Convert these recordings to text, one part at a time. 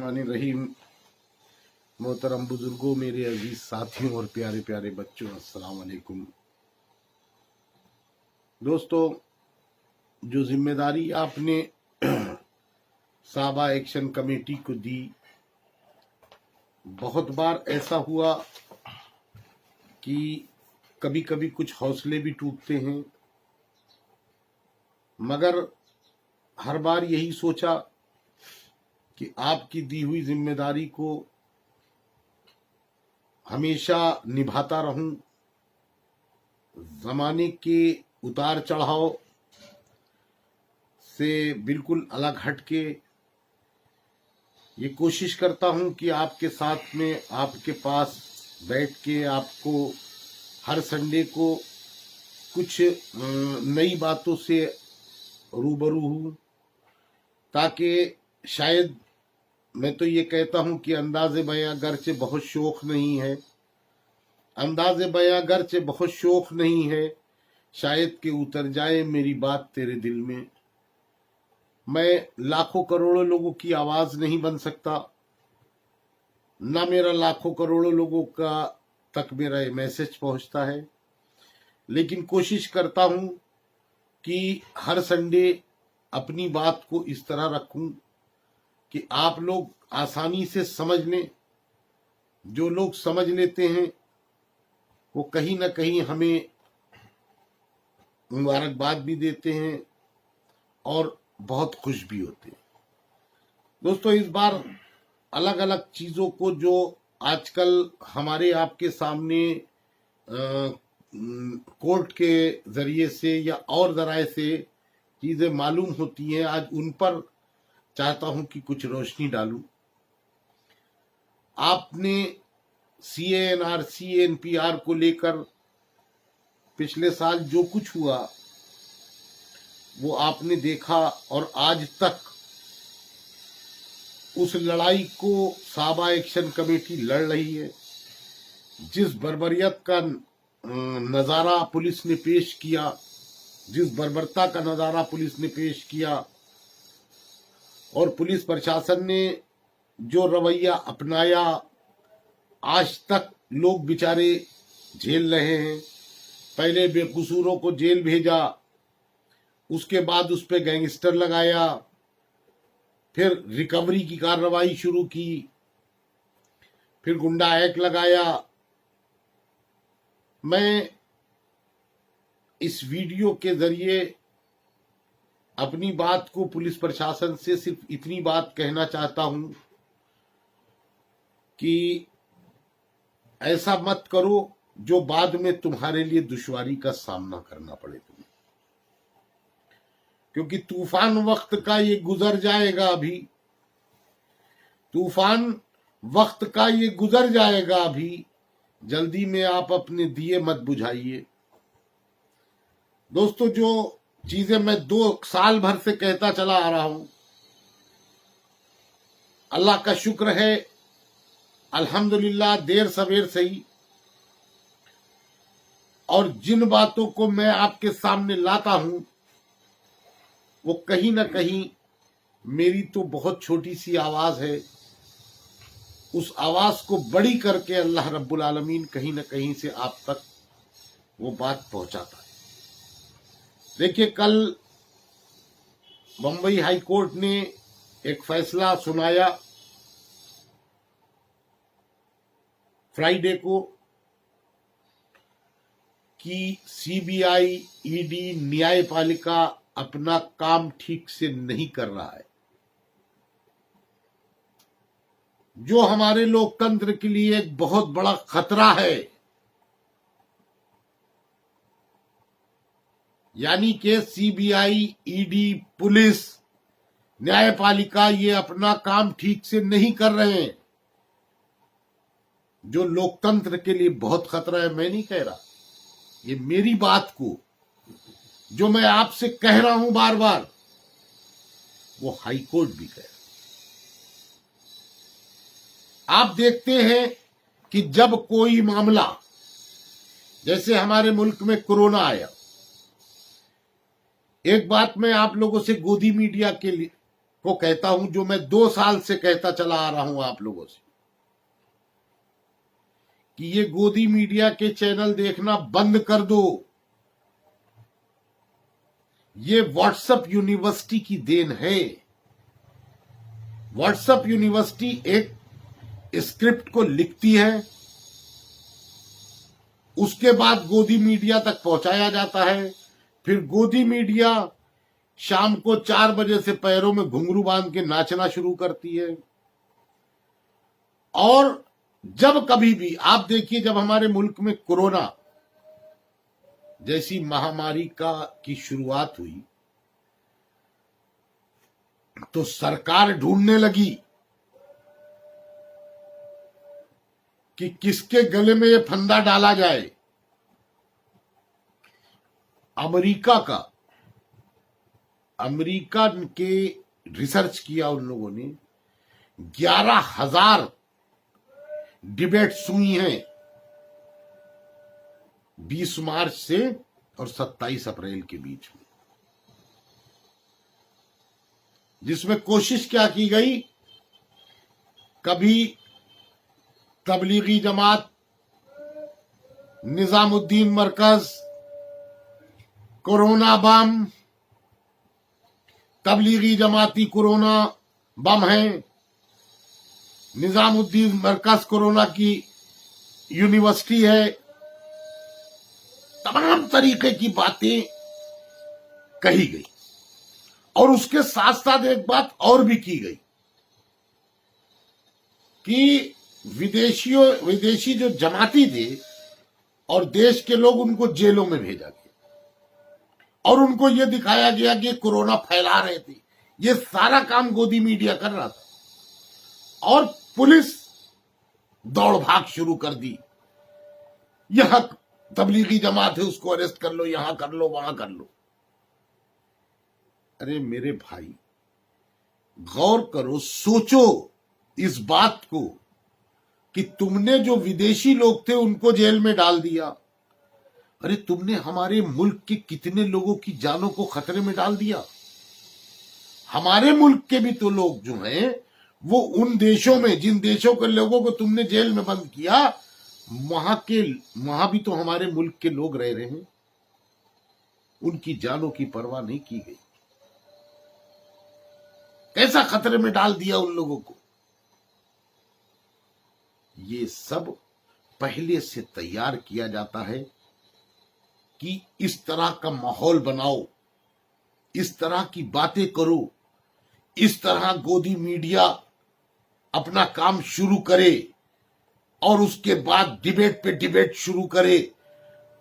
बिस्मिल्लाहिर्रहमानिर्रहीम। मोहतरम बुजुर्गों, मेरे अजीज साथियों और प्यारे प्यारे बच्चों, अस्सलाम वालेकुम। दोस्तों, जो जिम्मेदारी आपने साबा एक्शन कमेटी को दी, बहुत बार ऐसा हुआ कि कभी कभी कुछ हौसले भी टूटते हैं, मगर हर बार यही सोचा कि आपकी दी हुई जिम्मेदारी को हमेशा निभाता रहूं। जमाने के उतार चढ़ाव से बिल्कुल अलग हटके ये कोशिश करता हूं कि आपके साथ में, आपके पास बैठ के आपको हर संडे को कुछ नई बातों से रूबरू हूं, ताकि शायद, मैं तो ये कहता हूं कि अंदाज़े बयां गर्चे बहुत शौक नहीं है, अंदाज़े बयां गर्चे बहुत शौक नहीं है, शायद कि उतर जाए मेरी बात तेरे दिल में। मैं लाखों करोड़ों लोगों की आवाज नहीं बन सकता, ना मेरा लाखों करोड़ों लोगों का तक मेरा ये मैसेज पहुंचता है, लेकिन कोशिश करता हूं कि हर संडे अपनी बात को इस तरह रखूं कि आप लोग आसानी से समझ लें। जो लोग समझ लेते हैं वो कहीं ना कहीं हमें मुबारकबाद भी देते हैं और बहुत खुश भी होते हैं। दोस्तों, इस बार अलग अलग चीजों को, जो आजकल हमारे आपके सामने कोर्ट के जरिए से या और जराए से चीजें मालूम होती हैं, आज उन पर चाहता हूं कि कुछ रोशनी डालूं। आपने CANRC NPR को लेकर पिछले साल जो कुछ हुआ वो आपने देखा, और आज तक उस लड़ाई को साबा एक्शन कमेटी लड़ रही है। जिस बर्बरियत का नजारा पुलिस ने पेश किया, जिस बर्बरता का नजारा पुलिस ने पेश किया, और पुलिस प्रशासन ने जो रवैया अपनाया, आज तक लोग बेचारे झेल रहे हैं। पहले बेकसूरों को जेल भेजा, उसके बाद उस पे गैंगस्टर लगाया, फिर रिकवरी की कार्रवाई शुरू की, फिर गुंडा एक्ट लगाया। मैं इस वीडियो के जरिए अपनी बात को पुलिस प्रशासन से सिर्फ इतनी बात कहना चाहता हूं कि ऐसा मत करो जो बाद में तुम्हारे लिए दुश्वारी का सामना करना पड़े तुम्हें, क्योंकि तूफान वक्त का ये गुजर जाएगा। अभी तूफान वक्त का ये गुजर जाएगा, अभी जल्दी में आप अपने दिए मत बुझाइए। दोस्तों, जो चीजें मैं 2 साल भर से कहता चला आ रहा हूं, अल्लाह का शुक्र है, अल्हम्दुलिल्लाह देर सवेर सही, और जिन बातों को मैं आपके सामने लाता हूं वो कहीं ना कहीं मेरी तो बहुत छोटी सी आवाज है, उस आवाज को बड़ी करके अल्लाह रब्बुल आलमीन कहीं ना कहीं से आप तक वो बात पहुंचाता है। देखिए, कल बंबई हाई कोर्ट ने एक फैसला सुनाया फ्राइडे को कि CBI ED न्यायपालिका अपना काम ठीक से नहीं कर रहा है, जो हमारे लोकतंत्र के लिए एक बहुत बड़ा खतरा है। यानी कि CBI ED पुलिस न्यायपालिका ये अपना काम ठीक से नहीं कर रहे हैं, जो लोकतंत्र के लिए बहुत खतरा है। मैं नहीं कह रहा, ये मेरी बात को जो मैं आपसे कह रहा हूं बार बार, वो हाई कोर्ट भी कह रहा। आप देखते हैं कि जब कोई मामला, जैसे हमारे मुल्क में कोरोना आया, एक बात मैं आप लोगों से गोदी मीडिया के लिए को कहता हूं, जो मैं 2 साल से कहता चला आ रहा हूं आप लोगों से, कि ये गोदी मीडिया के चैनल देखना बंद कर दो। ये व्हाट्सएप यूनिवर्सिटी की देन है। व्हाट्सएप यूनिवर्सिटी एक स्क्रिप्ट को लिखती है, उसके बाद गोदी मीडिया तक पहुंचाया जाता है। फिर गोदी मीडिया शाम को 4 बजे से पैरों में घुंघरू बांध के नाचना शुरू करती है। और जब कभी भी आप देखिए, जब हमारे मुल्क में कोरोना जैसी महामारी की शुरुआत हुई, तो सरकार ढूंढने लगी कि किसके गले में ये फंदा डाला जाए। अमेरिका के रिसर्च किया उन लोगों ने, 11,000 डिबेट्स हुई हैं 20 मार्च से और 27 अप्रैल के बीच में, जिसमें कोशिश क्या की गई, कभी तबलीगी जमात, निजामुद्दीन मरकज, कोरोना बम, तबलीगी जमाती कोरोना बम है, निजामुद्दीन मरकज कोरोना की यूनिवर्सिटी है। तमाम तरीके की बातें कही गई और उसके साथ साथ एक बात और भी की गई कि विदेशी जो जमाती थे और देश के लोग, उनको जेलों में भेजा गया और उनको यह दिखाया गया कि कोरोना फैला रहे थे। ये सारा काम गोदी मीडिया कर रहा था और पुलिस दौड़ भाग शुरू कर दी। यहां तबलीगी जमात है, उसको अरेस्ट कर लो, यहां कर लो, वहां कर लो। अरे मेरे भाई, गौर करो, सोचो इस बात को कि तुमने जो विदेशी लोग थे उनको जेल में डाल दिया। अरे तुमने हमारे मुल्क के कितने लोगों की जानों को खतरे में डाल दिया। हमारे मुल्क के भी तो लोग जो हैं, वो उन देशों में, जिन देशों के लोगों को तुमने जेल में बंद किया, वहां भी तो हमारे मुल्क के लोग रह रहे हैं। उनकी जानों की परवाह नहीं की गई। कैसा खतरे में डाल दिया उन लोगों को। ये सब पहले से तैयार किया जाता है कि इस तरह का माहौल बनाओ, इस तरह की बातें करो, इस तरह गोदी मीडिया अपना काम शुरू करे और उसके बाद डिबेट पे डिबेट शुरू करे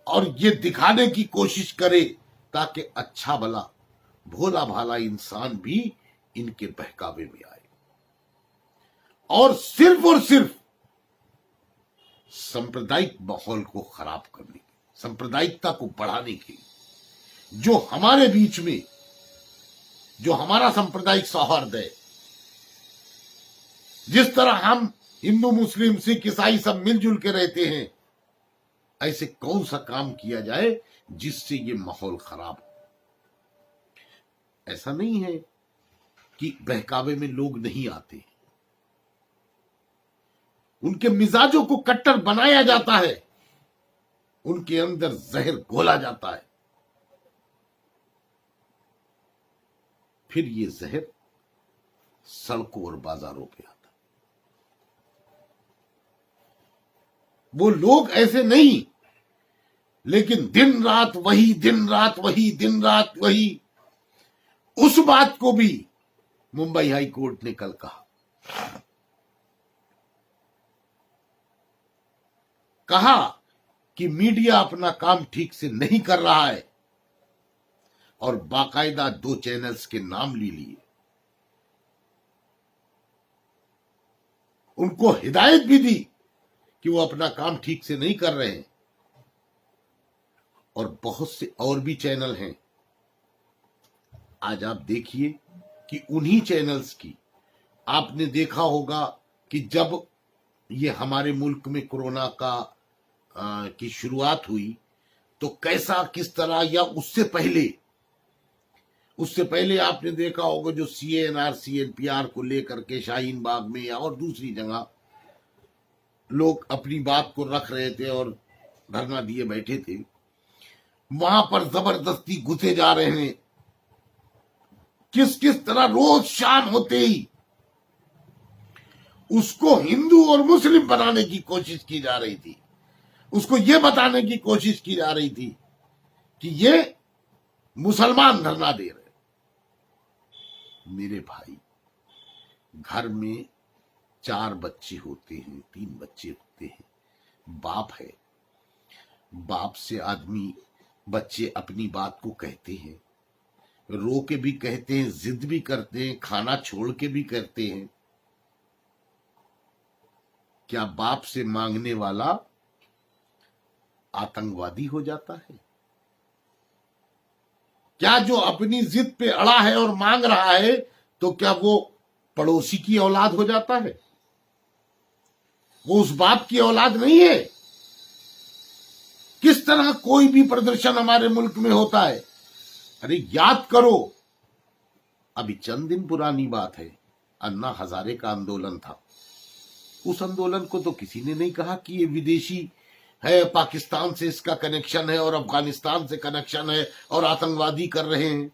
और ये दिखाने की कोशिश करे ताकि अच्छा भला भोला भाला इंसान भी इनके बहकावे में आए और सिर्फ सांप्रदायिक माहौल को खराब करने, सांप्रदायिकता को बढ़ाने के लिए, जो हमारे बीच में, जो हमारा सांप्रदायिक सौहार्द है, जिस तरह हम हिंदू मुस्लिम सिख ईसाई सब मिलजुल के रहते हैं, ऐसे कौन सा काम किया जाए जिससे ये माहौल खराब हो। ऐसा नहीं है कि बहकावे में लोग नहीं आते, उनके मिजाजों को कट्टर बनाया जाता है, उनके अंदर जहर घोला जाता है, फिर ये जहर सड़कों और बाजारों पे आता है। वो लोग ऐसे नहीं, लेकिन दिन रात वही, दिन रात वही, दिन रात वही। उस बात को भी मुंबई हाई कोर्ट ने कल कहा कि मीडिया अपना काम ठीक से नहीं कर रहा है और बाकायदा 2 चैनल्स के नाम ले लिए। उनको हिदायत भी दी कि वो अपना काम ठीक से नहीं कर रहे हैं। और बहुत से और भी चैनल हैं। आज आप देखिए कि उन्हीं चैनल्स की आपने देखा होगा कि जब ये हमारे मुल्क में कोरोना की शुरुआत हुई तो कैसा, किस तरह, या उससे पहले उससे पहले आपने देखा होगा जो CANR CNPR को लेकर के शाहीन बाग में या और दूसरी जगह लोग अपनी बात को रख रहे थे और धरना दिए बैठे थे, वहां पर जबरदस्ती घुसे जा रहे हैं। किस किस तरह रोज शाम होते ही उसको हिंदू और मुस्लिम बनाने की कोशिश की जा रही थी, उसको यह बताने की कोशिश की जा रही थी कि ये मुसलमान धरना दे रहे। मेरे भाई, घर में 4 बच्चे होते हैं, 3 बच्चे होते हैं, बाप है, बाप से आदमी बच्चे अपनी बात को कहते हैं, रो के भी कहते हैं, जिद भी करते हैं, खाना छोड़ के भी करते हैं। क्या बाप से मांगने वाला आतंकवादी हो जाता है? क्या जो अपनी जिद पे अड़ा है और मांग रहा है, तो क्या वो पड़ोसी की औलाद हो जाता है? वो उस बाप की औलाद नहीं है। किस तरह कोई भी प्रदर्शन हमारे मुल्क में होता है। अरे याद करो, अभी चंद दिन पुरानी बात है, अन्ना हजारे का आंदोलन था। उस आंदोलन को तो किसी ने नहीं कहा कि ये विदेशी है, पाकिस्तान से इसका कनेक्शन है और अफगानिस्तान से कनेक्शन है और आतंकवादी कर रहे हैं।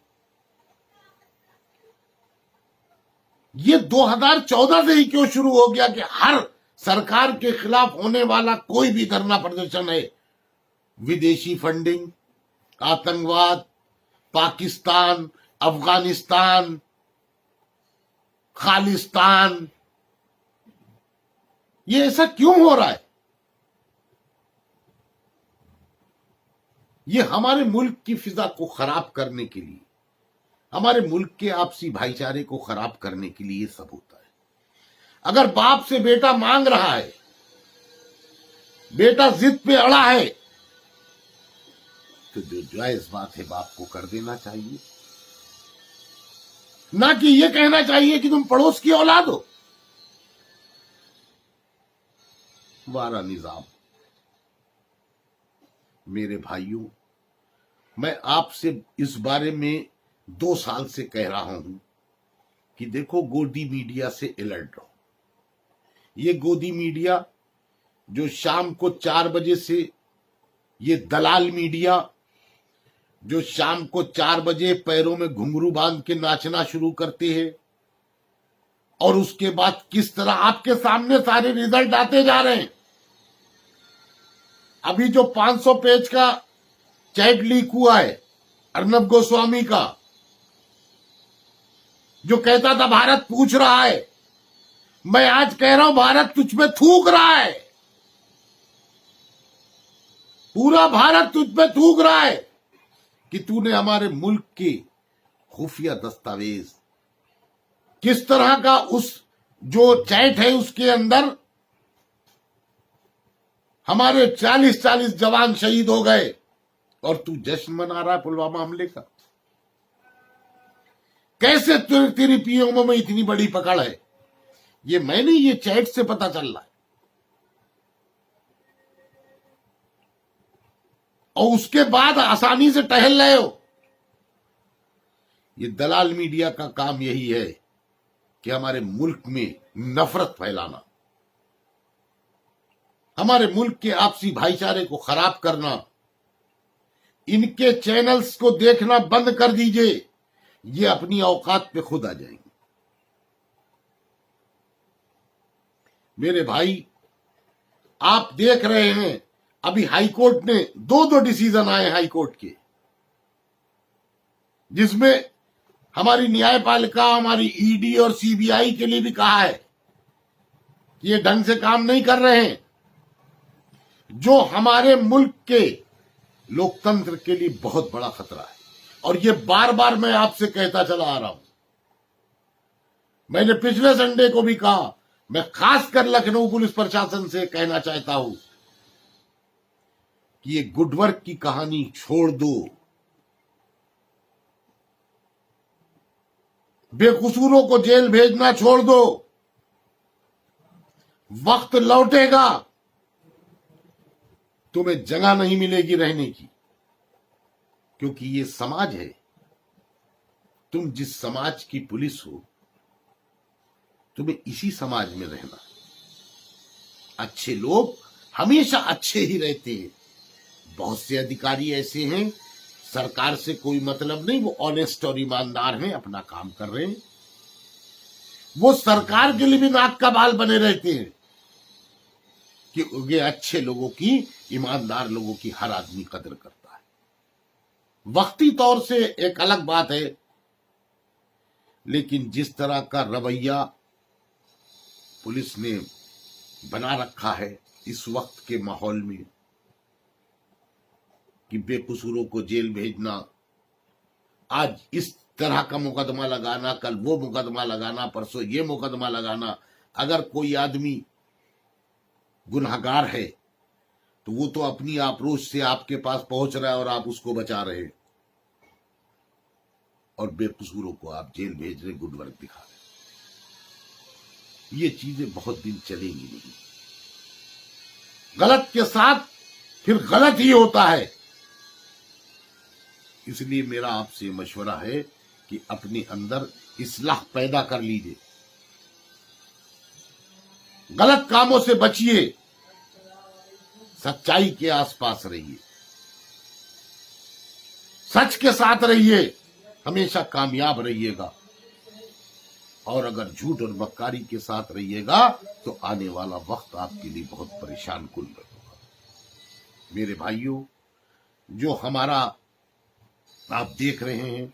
ये 2014 से ही क्यों शुरू हो गया कि हर सरकार के खिलाफ होने वाला कोई भी धरना प्रदर्शन है विदेशी फंडिंग, आतंकवाद, पाकिस्तान, अफगानिस्तान, खालिस्तान। ये ऐसा क्यों हो रहा है? ये हमारे मुल्क की फिजा को खराब करने के लिए, हमारे मुल्क के आपसी भाईचारे को खराब करने के लिए सब होता है। अगर बाप से बेटा मांग रहा है, बेटा जिद पे अड़ा है, तो जो जायज बात है बाप को कर देना चाहिए, ना कि यह कहना चाहिए कि तुम पड़ोस की औलाद हो। वारा निजाम। मेरे भाइयों, मैं आपसे इस बारे में 2 साल से कह रहा हूं कि देखो, गोदी मीडिया से अलर्ट रहो। ये गोदी मीडिया जो शाम को 4 बजे से, ये दलाल मीडिया जो शाम को 4 बजे पैरों में घुंघरू बांध के नाचना शुरू करते हैं, और उसके बाद किस तरह आपके सामने सारे रिजल्ट आते जा रहे हैं। अभी जो 500 पेज का चैट लीक हुआ है अर्नब गोस्वामी का, जो कहता था भारत पूछ रहा है, मैं आज कह रहा हूं भारत तुझ पे थूक रहा है। पूरा भारत तुझ पे थूक रहा है कि तूने हमारे मुल्क के खुफिया दस्तावेज, किस तरह का उस जो चैट है उसके अंदर हमारे 40-40 जवान शहीद हो गए, और तू जश्न मना रहा है पुलवामा हमले का। कैसे तेरी पीएमओ में इतनी बड़ी पकड़ है? ये मैंने ये चैट से पता चल रहा है। और उसके बाद आसानी से टहल रहे हो। ये दलाल मीडिया का काम यही है कि हमारे मुल्क में नफरत फैलाना, हमारे मुल्क के आपसी भाईचारे को खराब करना। इनके चैनल्स को देखना बंद कर दीजिए, ये अपनी औकात पे खुद आ जाएंगे। मेरे भाई, आप देख रहे हैं अभी हाईकोर्ट ने 2 डिसीजन आए हाईकोर्ट के, जिसमें हमारी न्यायपालिका, हमारी ईडी और सीबीआई के लिए भी कहा है कि ये ढंग से काम नहीं कर रहे हैं, जो हमारे मुल्क के लोकतंत्र के लिए बहुत बड़ा खतरा है। और ये बार बार मैं आपसे कहता चला आ रहा हूं। मैंने पिछले संडे को भी कहा, मैं खासकर लखनऊ पुलिस प्रशासन से कहना चाहता हूं कि ये गुडवर्क की कहानी छोड़ दो। बेकसूरों को जेल भेजना छोड़ दो। वक्त लौटेगा, तुम्हें जगह नहीं मिलेगी रहने की, क्योंकि ये समाज है, तुम जिस समाज की पुलिस हो, तुम्हें इसी समाज में रहना। अच्छे लोग हमेशा अच्छे ही रहते हैं। बहुत से अधिकारी ऐसे हैं, सरकार से कोई मतलब नहीं, वो ऑनेस्ट और ईमानदार हैं, अपना काम कर रहे हैं। वो सरकार के लिए भी नाक का बाल बने रहते हैं कि ये अच्छे लोगों की, ईमानदार लोगों की हर आदमी कदर करता है। वक्ती तौर से एक अलग बात है, लेकिन जिस तरह का रवैया पुलिस ने बना रखा है इस वक्त के माहौल में कि बेकसूरों को जेल भेजना, आज इस तरह का मुकदमा लगाना, कल वो मुकदमा लगाना, परसों ये मुकदमा लगाना। अगर कोई आदमी गुनहगार है तो वो तो अपनी आक्रोश से आपके पास पहुंच रहा है और आप उसको बचा रहे, और बेकसूरों को आप जेल भेज रहे, गुड वर्क दिखा रहे। ये चीजें बहुत दिन चलेंगी नहीं। गलत के साथ फिर गलत ही होता है। इसलिए मेरा आपसे मशवरा है कि अपने अंदर इस्लाह पैदा कर लीजिए, गलत कामों से बचिए, सच्चाई के आसपास रहिए, सच के साथ रहिए, हमेशा कामयाब रहिएगा। और अगर झूठ और बक्कारी के साथ रहिएगा तो आने वाला वक्त आपके लिए बहुत परेशान कुन होगा। मेरे भाइयों, जो हमारा आप देख रहे हैं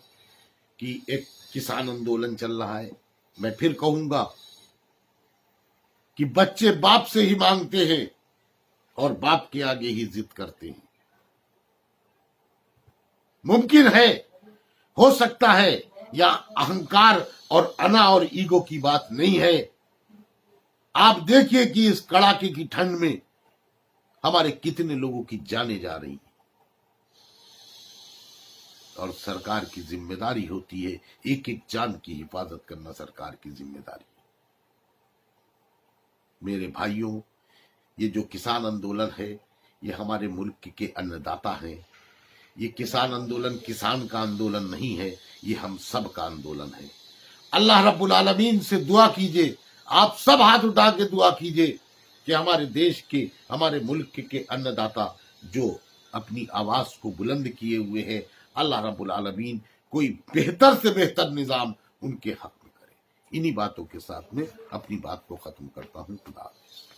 कि एक किसान आंदोलन चल रहा है, मैं फिर कहूंगा कि बच्चे बाप से ही मांगते हैं और बाप के आगे ही जिद करते हैं। मुमकिन है, हो सकता है, या अहंकार और अना और ईगो की बात नहीं है। आप देखिए कि इस कड़ाके की ठंड में हमारे कितने लोगों की जानें जा रही हैं, और सरकार की जिम्मेदारी होती है एक एक जान की हिफाजत करना, सरकार की जिम्मेदारी। मेरे भाइयों, ये जो किसान आंदोलन है, ये हमारे मुल्क के अन्नदाता हैं। ये किसान आंदोलन किसान का आंदोलन नहीं है, ये हम सब का आंदोलन है। अल्लाह रब्बुल आलमीन से दुआ कीजिए, आप सब हाथ उठा के दुआ कीजिए कि हमारे देश के, हमारे मुल्क के अन्नदाता जो अपनी आवाज को बुलंद किए हुए हैं, अल्लाह रब्बुल आलमीन कोई बेहतर से बेहतर निजाम उनके हक में करे। इन्हीं बातों के साथ में अपनी बात को खत्म करता हूं। खुदा हाफिज़।